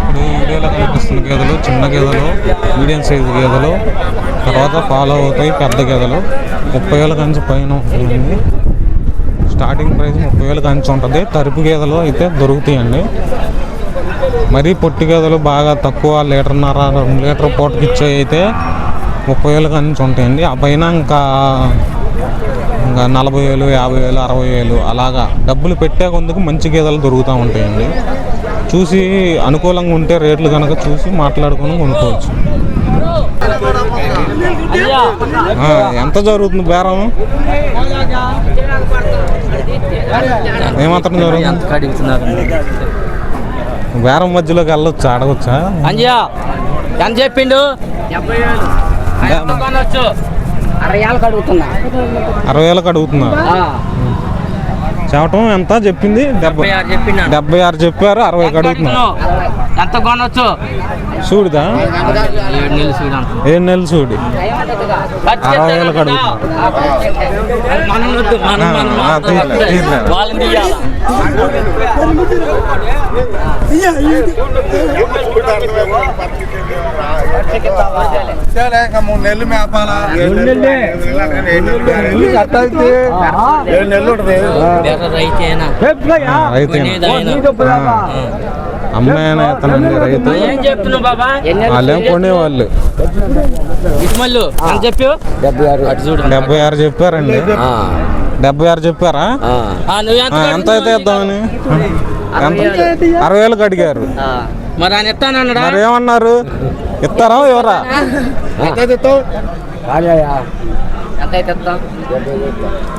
ఇప్పుడు వీడియోలో కనిపిస్తున్న గేదెలు చిన్న గేదెలు, మీడియం సైజు గేదెలు, తర్వాత ఫాలో అవుతాయి పెద్ద గేదెలు. 30,000 కంచి పైన ఉంటుంది. స్టార్టింగ్ ప్రైస్ 30,000 కంచి ఉంటుంది. తరుపు గేదెలు అయితే దొరుకుతాయండి. మరీ పొట్టి గేదెలు బాగా తక్కువ 1.5 లీటర్ పూటకి ఇచ్చే అయితే 30,000 కంచి ఉంటాయండి. ఆ పైన ఇంకా 40,000, 50,000, 60,000 అలాగా డబ్బులు పెట్టే కొందుకు మంచి గేదెలు దొరుకుతూ ఉంటాయండి. చూసి అనుకూలంగా ఉంటే రేట్లు కనుక చూసి మాట్లాడుకొని కొనుక్కోవచ్చు. ఎంత జరుగుతుంది బేరం? ఏమాత్రం జరుగుతుంది? బేరం మధ్యలోకి వెళ్ళొచ్చా, అడగొచ్చా? ఎంత చెప్పిండు? 60,000 అడుగుతున్నా. చెప్పటం ఎంత చెప్పింది? 76 చెప్పారు. 60 అడుగుతున్నా. ఎంత కొనొచ్చు? చూడుదా 7 నెలలు చూడు 60,000 అడుగుతున్నా. నెల్లు మేపాలా అమ్మాయినా ఎత్తనండి రైతు. వాళ్ళేం కొనేవాళ్ళు 76 చెప్పారండి. 76 చెప్పారా? ఎంత అయితే ఇద్దామని 60,000 అడిగారు. మరి ఏమన్నారు? ఇస్తారా ఎవరా?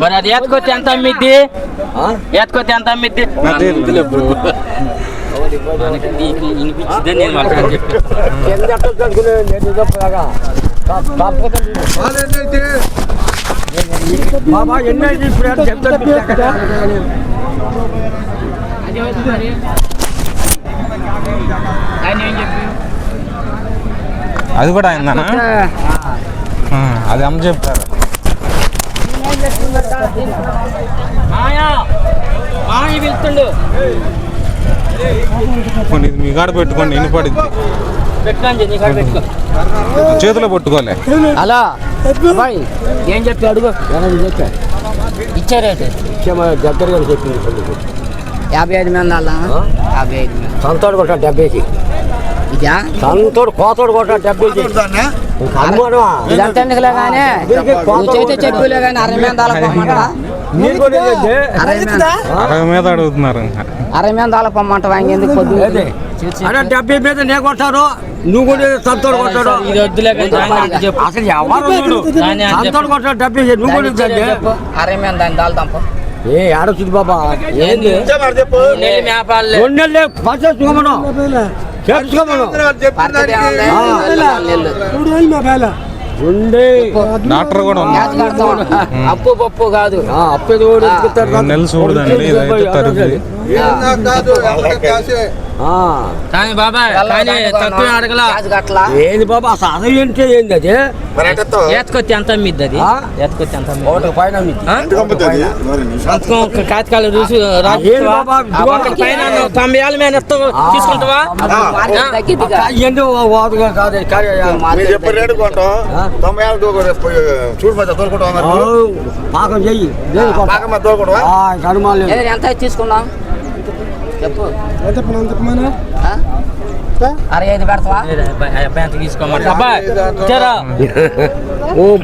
మరి అది ఎత్తుకొచ్చి ఎంత అమ్మిద్ది? ఎత్తుకొచ్చి ఎంత అమ్మిద్ది? అది కూడా అయిందనా? అది అమ్మ చెప్పారు. ఇది మీ కాడ పెట్టుకోండి, వినపడిద్ది. చేతిలో పట్టుకోలే. అలా ఏం చెప్పి అడుగు. ఇచ్చారేంటి? దగ్గరగా చెప్పింది 55 మంది. 55 సంతోడు కొట్ట 70కి. ఇదా సంతోడు కోతోడు కొట్ట 70కి. ఇదంతా ఎందుకులే కానీ చేతే చెప్పులే కానీ 60 మీద అడుగుతున్నారు. 60 మంది పొమ్మంట ఎందుకు పొద్దు 70 మీద నేను కొట్టాను, నువ్వు కూడా సంతోడు కొట్టాడు. అసలు ఎవరు సంతోడు కొట్టాడు 70, నువ్వు కూడా 60 మంది దాన్ని దాల్తాంప. ఏ ఆడొచ్చింది బాబా? ఏంది 2 నెలలు పచ్చమను డాక్టర్ కూడా అప్పు పప్పు కాదు. అప్పు నెల చూడదండి. ఇదైతే తరుగు కానీ బాబాయ్ తక్కువ అడగల. ఏంది బాబా అసలు ఏంటి? ఏంది అది? ఎత్తుకొచ్చి ఎంత అమ్మిద్ది? అది ఎత్తుకొచ్చి ఎంత కాతకాలు చూసి పైన 90,000 మీద తీసుకుంటావా? పాకం చెయ్యి ఎంత తీసుకున్నాం చెప్పు. 65 పెడతావా?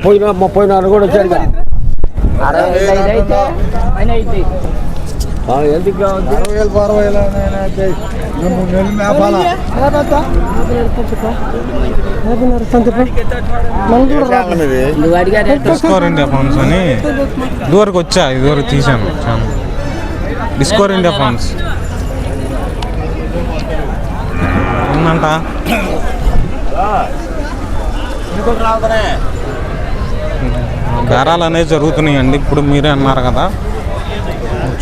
పోయినా 30 కూడా వచ్చారు. 65 అయితే ఎందుకు డిస్కవర్ ఇండియా ఫార్మ్స్ అని ఇదివరకు వచ్చా, ఇదివరకు తీసాను. డిస్కవర్ ఇండియా ఫార్మ్స్ ఉందంట. బేరాలు అనేవి జరుగుతున్నాయండి. ఇప్పుడు మీరే అన్నారు కదా,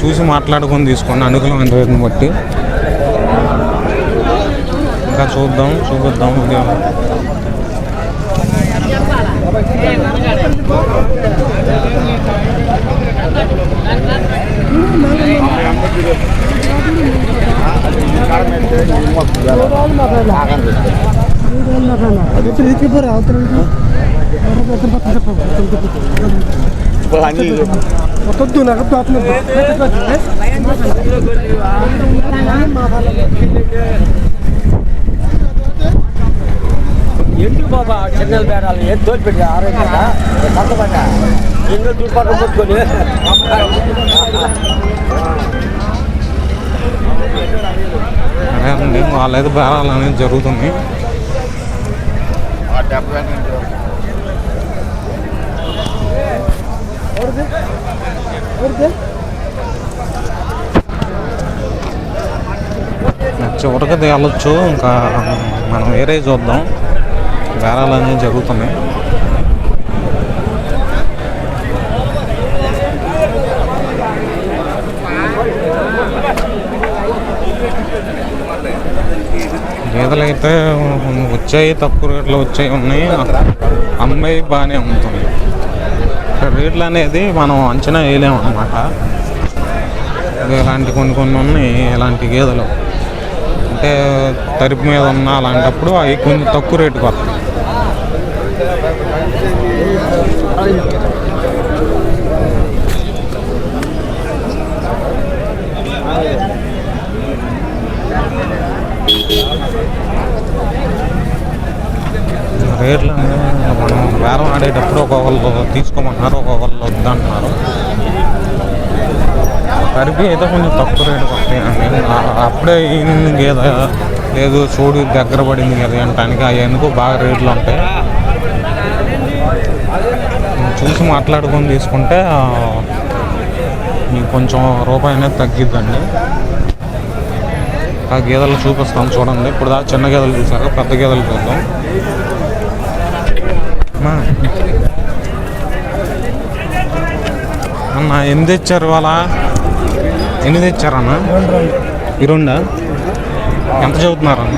చూసి మాట్లాడుకొని తీసుకోండి అనుకూలమైన రేటుని బట్టి. ఇంకా చూపిద్దాం వీడియోలో. ఎందుకు బాబా చిన్నలు బేరాలు ఏది తోలు పెట్టి ఆరోగ్యంగా కట్టబట్ట ఎన్నో చూపాటు కొట్టుకొని అదే అండి వాళ్ళైతే బేరాలు అనేది జరుగుతుంది. చివరికి తేలొచ్చు. ఇంకా మనం వేరే చూద్దాం. బేరాలు అనేవి జరుగుతున్నాయి. గేదెలు అయితే వచ్చాయి, తక్కువ రేట్లు వచ్చాయి ఉన్నాయి, అమ్మాయి బాగానే ఉంటుంది. రేట్లు అనేది మనం అంచనా వేయలేము అన్నమాట. ఇలాంటి కొన్ని ఉన్నాయి ఇలాంటి గేదెలు. అంటే తరిపు మీద ఉన్న అలాంటప్పుడు అవి కొంచెం తక్కువ రేటుకి వస్తాయి. రేట్లు మనం బేరం ఆడేటప్పుడు ఒక్కొక్కళ్ళు తీసుకోమన్నారు, ఒక్కొక్కళ్ళు వద్దంటున్నారు. తరిపి అయితే కొంచెం తక్కువ రేటుకి వస్తాయండి. అప్పుడే ఈయన గేద లేదు చూడు దగ్గర పడింది కదా అంటానికి అవన్నీ బాగా రేట్లు ఉంటాయి. చూసి మాట్లాడుకొని తీసుకుంటే మీకు కొంచెం రూపాయి అనేది తగ్గిద్దండి. ఆ గేదెలు చూపిస్తాం చూడండి. ఇప్పుడు దాకా చిన్న గేదెలు చూసారు, పెద్ద గేదెలు చూద్దాం. అన్న ఎన్ని తెచ్చారు ఇవాళ? ఎన్ని తెచ్చారన్న? ఈ రెండా? ఎంత చదువుతున్నారు అన్న?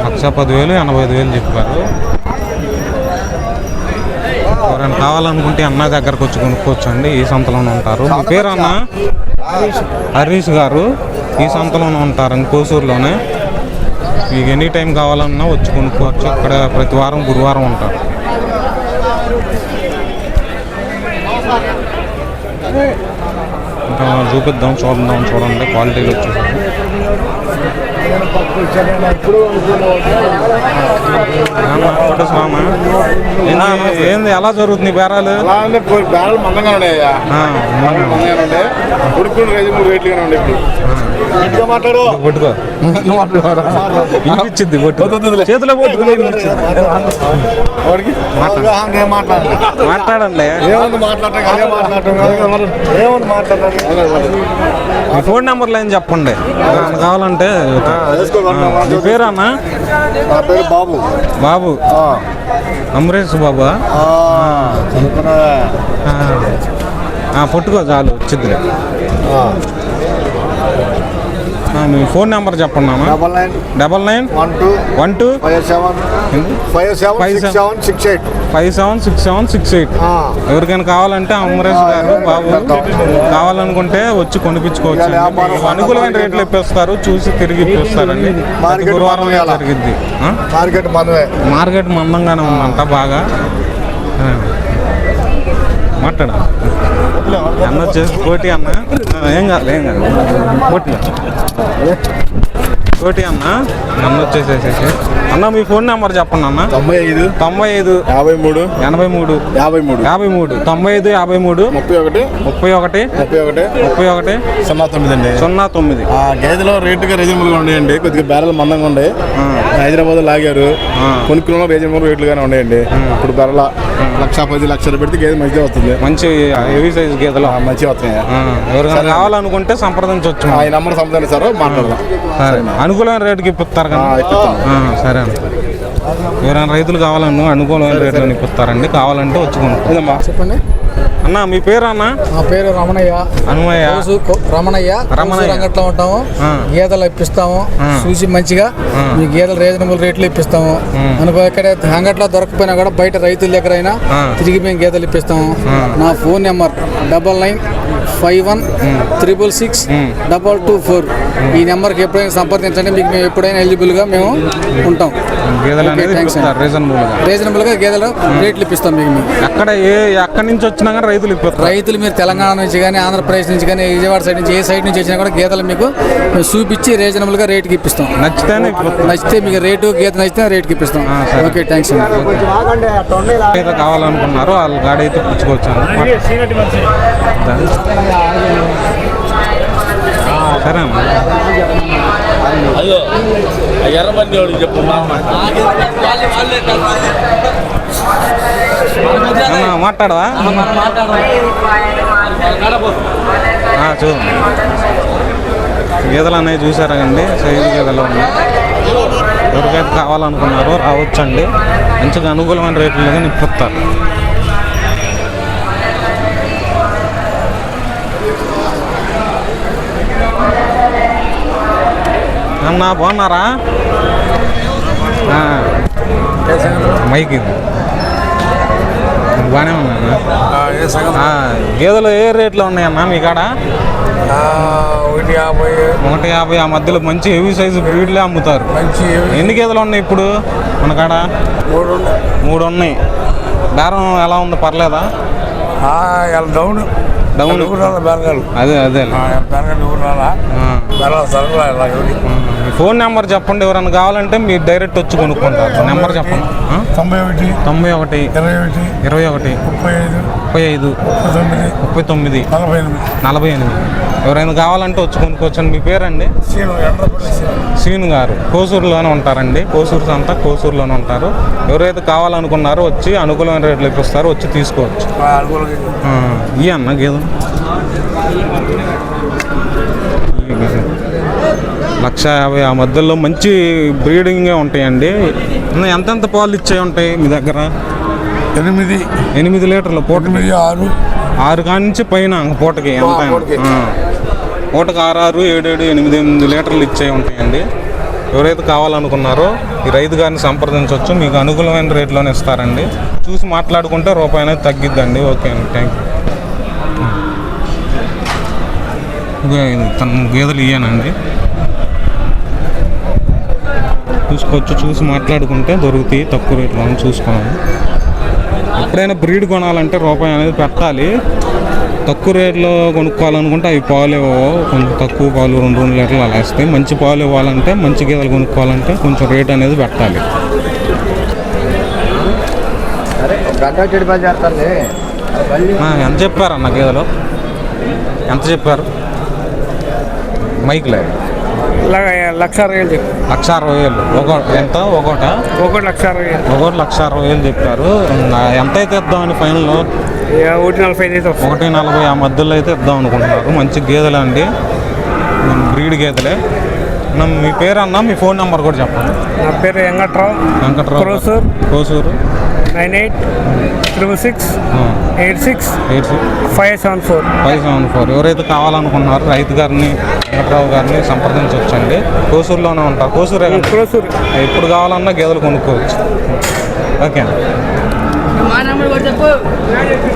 1,10,000 85,000 చెప్పారు. ఎవరైనా కావాలనుకుంటే అన్న దగ్గరకు వచ్చి కొనుక్కోవచ్చు అండి. ఈ సంతలోనే ఉంటారు. మీ పేరు అన్న? హరీష్ గారు ఈ సంతలోనే ఉంటారు, కోసూరులోనే. మీకు ఎనీ టైం కావాలన్నా వచ్చి కొనుక్కోవచ్చు. ఇక్కడ ప్రతి వారం గురువారం ఉంటారు. ఇంకా చూపిద్దాం, చూడండి క్వాలిటీలు వచ్చేసి. ఏంది ఎలా జరుగుతుంది బేరాలు? బేరాలు మందంగా ఉన్నాయా? ఉడుకుడు రేట్లుగానే ఉండే. పట్టుకో ఇచ్చింది, చేతిలో మాట్లాడండి. మీ ఫోన్ నెంబర్లు ఏం చెప్పండి కావాలంటే. మీ పేరు అన్న? నా పేరు బాబు. బాబు అమరేష్ బాబా? పట్టుకో చాలు వచ్చిద్దిలే. మీ ఫోన్ నెంబర్ చెప్పండి అన్న. 9912576768. ఎవరికైనా కావాలంటే అమరేష్ గారు బాబు కావాలనుకుంటే వచ్చి కొనిపించుకోవచ్చు. అనుకూలమైన రేట్లు ఇప్పిస్తారు, చూసి తిరిగి ఇప్పిస్తారండి. గురువారం జరిగింది. మార్కెట్ మందంగానే ఉందంట బాగా. మాట్లాడా అన్న వచ్చేసి కోటి అన్న. ఏం కాదు కోటి అన్న. అన్న వచ్చేసేసి అన్న మీ ఫోన్ నెంబర్ చెప్పండి అన్న. 95 93 83 53 53 95 53 31 09. గేదెలో రేటుగా రీజనబుల్గా ఉన్నాయండి. కొద్దిగా బేరాలు మందంగా ఉండే. హైదరాబాద్ లాగారు, కొనుక్కున్న రీజనబుల్ రేట్లుగానే ఉన్నాయండి. ఇప్పుడు బెరల 1,10,000 లక్షలు పెడితే గేదె మంచిగా వస్తుంది. మంచి హెవీ సైజ్ గేదెలు మంచిగా వస్తాయి. ఎవరికైనా కావాలనుకుంటే సంప్రదించవచ్చు. ఈ నెంబర్ సంప్రదించారు, మాట్లాడదాం. అనుకూలమైన రేటుకి ఇప్పిస్తారు కదా? సరే అండి. ఎవరైనా రైతులు కావాలన్నా అనుకూలమైన రేట్లు ఇప్పిస్తారండి. కావాలంటే వచ్చి కొనుక్కుందామా? చెప్పండి అన్న. మీ పేరు అన్న? నా పేరు రమణయ్య. రమణయ్య రంగట్లో ఉంటాము. గేదెలు ఇప్పిస్తాము. చూసి మంచిగా మీ గేదెలు రీజనబుల్ రేట్లు ఇప్పిస్తాము. అనుకో ఎక్కడ అంగట్లో దొరకపోయినా కూడా బయట రైతుల దగ్గర అయినా తిరిగి మేము గేదెలు ఇప్పిస్తాము. నా ఫోన్ నెంబర్ 99 516624 ఈ నెంబర్కి ఎప్పుడైనా సంప్రదించండి. మీకు మేము ఎప్పుడైనా ఎలిజిబుల్గా మేము ఉంటాం. రీజనబుల్గా గేదెలు రేట్లు ఇప్పిస్తాం. మీకు ఎక్కడి నుంచి వచ్చినా కానీ రైతులు మీరు తెలంగాణ నుంచి కానీ ఆంధ్రప్రదేశ్ నుంచి కానీ విజయవాడ సైడ్ నుంచి ఏ సైడ్ నుంచి వచ్చినా కూడా గేదెలు మీకు మేము చూపించి రీజనబుల్గా రేట్కి ఇప్పిస్తాం. నచ్చితే మీకు రేటు గేదె నచ్చితే రేట్కి ఇప్పిస్తాం. ఓకే, థ్యాంక్స్ అండి. ఏదో కావాలనుకున్నారు వాళ్ళ గాడి అయితే పుచ్చుకొచ్చాను. సరే అమ్మా, మాట్లాడవా? చూడండి గేదెలు అనేవి చూసారా అండి, సైజు గేదెలు ఉన్నాయి. ఎవరికైతే కావాలనుకున్నారో రావచ్చండి. మంచిగా అనుకూలమైన రేట్లుగా నిప్పుతారు. అన్నా బాగున్నారా? మైక్ బాగానే ఉన్నాను. గేదెలు ఏ రేట్లో ఉన్నాయన్నా మీ కాడ? 150 ఆ మధ్యలో మంచి హెవీ సైజు బ్రీడ్లే అమ్ముతారు. ఎన్ని గేదెలు ఉన్నాయి ఇప్పుడు మన కాడ? 3 ఉన్నాయి. బేరం ఎలా ఉంది, పర్లేదా? డౌన్ అదే ఫోన్ నెంబర్ చెప్పండి, ఎవరైనా కావాలంటే మీరు డైరెక్ట్ వచ్చి కొనుక్కుంటారు. నెంబర్ చెప్పండి. 91 21 35 39 48. ఎవరైనా కావాలంటే వచ్చి కొనుక్కోవచ్చండి. మీ పేరండి? సీను గారు. కోసూరులోనే ఉంటారండి. కోసూరు అంతా కోసూరులోనే ఉంటారు. ఎవరైతే కావాలనుకున్నారో వచ్చి అనుకూలమైన రేట్లు ఇప్పిస్తారు, వచ్చి తీసుకోవచ్చు. ఈ అన్న గేదె 150,000 ఆ మధ్యలో మంచి బ్రీడింగే ఉంటాయండి. ఎంతెంత పాలు ఇచ్చే ఉంటాయి మీ దగ్గర? 8 లీటర్లు పూట, 6 కాడి నుంచి పైన పూటకి ఎంత? పూటకు 6, 7, 8 లీటర్లు ఇచ్చే ఉంటాయండి. ఎవరైతే కావాలనుకున్నారో ఈ రైతు గారిని సంప్రదించవచ్చు. మీకు అనుకూలమైన రేట్లోనే ఇస్తారండి. చూసి మాట్లాడుకుంటే రూపాయి అనేది తగ్గిద్దండి. ఓకే అండి, థ్యాంక్ యూ. తన గేదెలు ఇయ్యానండి, చూసుకోవచ్చు. చూసి మాట్లాడుకుంటే దొరుకుతాయి తక్కువ రేట్లో చూసుకోవాలి. ఎప్పుడైనా బ్రీడ్ కొనాలంటే రూపాయి అనేది పెట్టాలి. తక్కువ రేట్లో కొనుక్కోవాలనుకుంటే అవి పాలు ఇవ్వవు, కొంచెం తక్కువ పాలు 2 లీటర్లు అలా ఇస్తాయి. మంచి పాలు ఇవ్వాలంటే, మంచి గేదెలు కొనుక్కోవాలంటే కొంచెం రేట్ అనేది పెట్టాలి. ఎంత చెప్పారన్న గేదెలు? ఎంత చెప్పారు? మైక్లే 1,60,000. 1,60,000 ఎంత? ఒకట 1,60,000 చెప్పారు. ఎంత అయితే ఇద్దామని ఫైనల్? 1,40,000 ఆ మధ్యలో అయితే ఇద్దాం అనుకుంటున్నారు. మంచి గేదెలే అండి, బ్రీడ్ గేదెలే. మీ పేరు అన్న, మీ ఫోన్ నెంబర్ కూడా చెప్పండి. నా పేరు వెంకట్రావు. కోసూరు 9836865574. ఎవరైతే కావాలనుకున్నారో రైతు గారిని, వెంకట్రావు గారిని సంప్రదించవచ్చండి. కోసూరులోనే ఉంటారు. కోసూరు ఎప్పుడు కావాలన్నా గేదెలు కొనుక్కోవచ్చు. ఓకే అండి,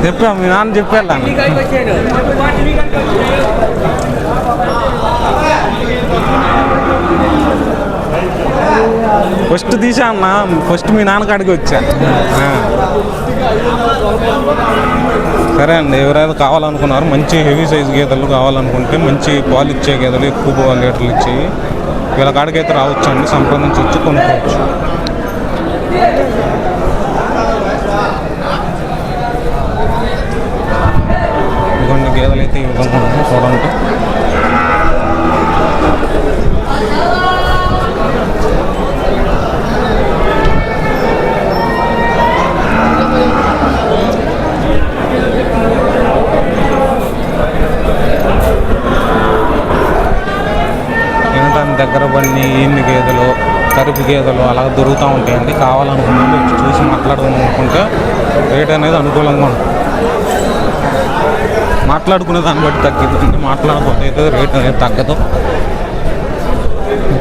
చెప్పా మీ నాన్న చెప్పాను. ఫస్ట్ తీసా అన్న, ఫస్ట్ మీ నాన్నకాడికి వచ్చా. సరే అండి, ఎవరైనా కావాలనుకున్నారు మంచి హెవీ సైజ్ గేదెలు కావాలనుకుంటే, మంచి పాలు ఇచ్చే గేదెలు, ఎక్కువ పాలు లీటర్లు ఇచ్చేవి వీళ్ళ కాడికి అయితే రావచ్చు అండి, సంప్రదించవచ్చు, కొనుక్కోవచ్చు. ఇదిగోండి గేదెలు అయితే ఈ విధంగా చూడండి. దగ్గర బండి, ఈన్ని గేదెలు, కరుపు గేదెలు అలా దొరుకుతూ ఉంటాయండి. కావాలనుకున్నాను వచ్చి చూసి మాట్లాడదాం అనుకుంటే రేట్ అనేది అనుకూలంగా ఉంటుంది. మాట్లాడుకునే దాన్ని బట్టి తగ్గిద్దండి, మాట్లాడకపోతే అయితే రేట్ అనేది తగ్గదు.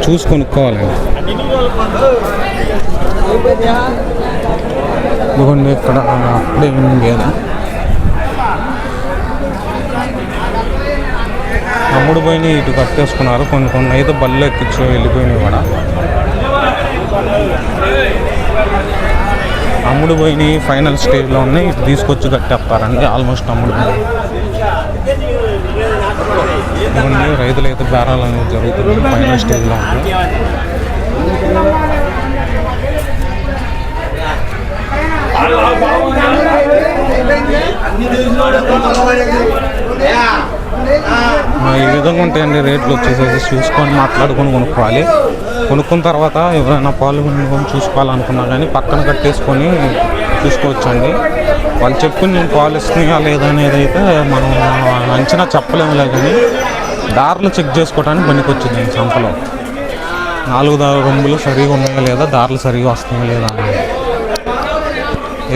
చూసి కొనుక్కోవాలండి. ఇదిగోండి ఇక్కడ అప్పుడే గేదె అమ్ముడు పోయినాయి ఇటు కట్టేసుకున్నారు, కొన్ని అయితే బళ్ళు ఎక్కించు వెళ్ళిపోయినాయి కూడా. అమ్ముడు పోయినాయి ఫైనల్ స్టేజ్లో ఉన్నాయి, ఇటు తీసుకొచ్చి కట్టేస్తారండి. ఆల్మోస్ట్ అమ్ముడు పోయినాయి. రైతులు అయితే బేరాలు అనేది జరుగుతుంది, ఫైనల్ స్టేజ్లో ఉంది. ఈ విధంగా ఉంటాయండి రేట్లు వచ్చేసేసి. చూసుకొని మాట్లాడుకొని కొనుక్కోవాలి. కొనుక్కున్న తర్వాత ఎవరైనా పాలు కొనుక్కొని చూసుకోవాలనుకున్నా కానీ పక్కన కట్టేసుకొని చూసుకోవచ్చండి. వాళ్ళు చెప్పి నేను పాలు ఇస్తున్నాయా లేదా అనేది అయితే మనం అంచనా చెప్పలేములే, కానీ దారులు చెక్ చేసుకోవడానికి పనికి వచ్చింది ఈ సంపలో. 4 రొంబులు సరిగా ఉన్నాయా లేదా, దారులు సరిగా వస్తున్నాయా లేదా అనేది.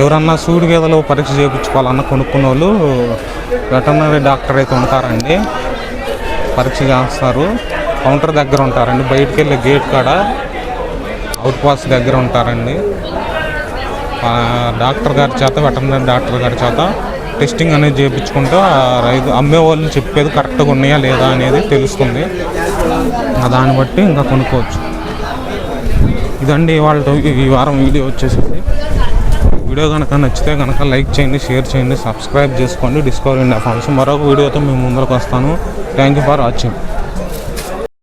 ఎవరన్నా సూడి గేదెలు పరీక్ష చేయించుకోవాలన్నా కొనుక్కున్న వాళ్ళు వెటర్నరీ డాక్టర్ అయితే ఉంటారండి, పరీక్ష చేస్తారు. కౌంటర్ దగ్గర ఉంటారండి, బయటికి వెళ్ళే గేట్ కాడ అవుట్ పాస్ దగ్గర ఉంటారండి. డాక్టర్ గారి చేత, వెటర్నరీ డాక్టర్ గారి చేత టెస్టింగ్ అనేది చేయించుకుంటే రైతు అమ్మే వాళ్ళు చెప్పేది కరెక్ట్గా ఉన్నాయా లేదా అనేది తెలుస్తుంది. దాన్ని బట్టి ఇంకా కొనుక్కోవచ్చు. ఇదండి ఈ వారం వీడియో వచ్చేసేసి. వీడియో కనుక నచ్చితే కనుక లైక్ చేయండి, షేర్ చేయండి, సబ్స్క్రైబ్ చేసుకోండి. డిస్కవరీ ఇండియా ఫార్మ్స్ మరొక వీడియోతో మేము ముందరకు వస్తాను. Thank you for watching.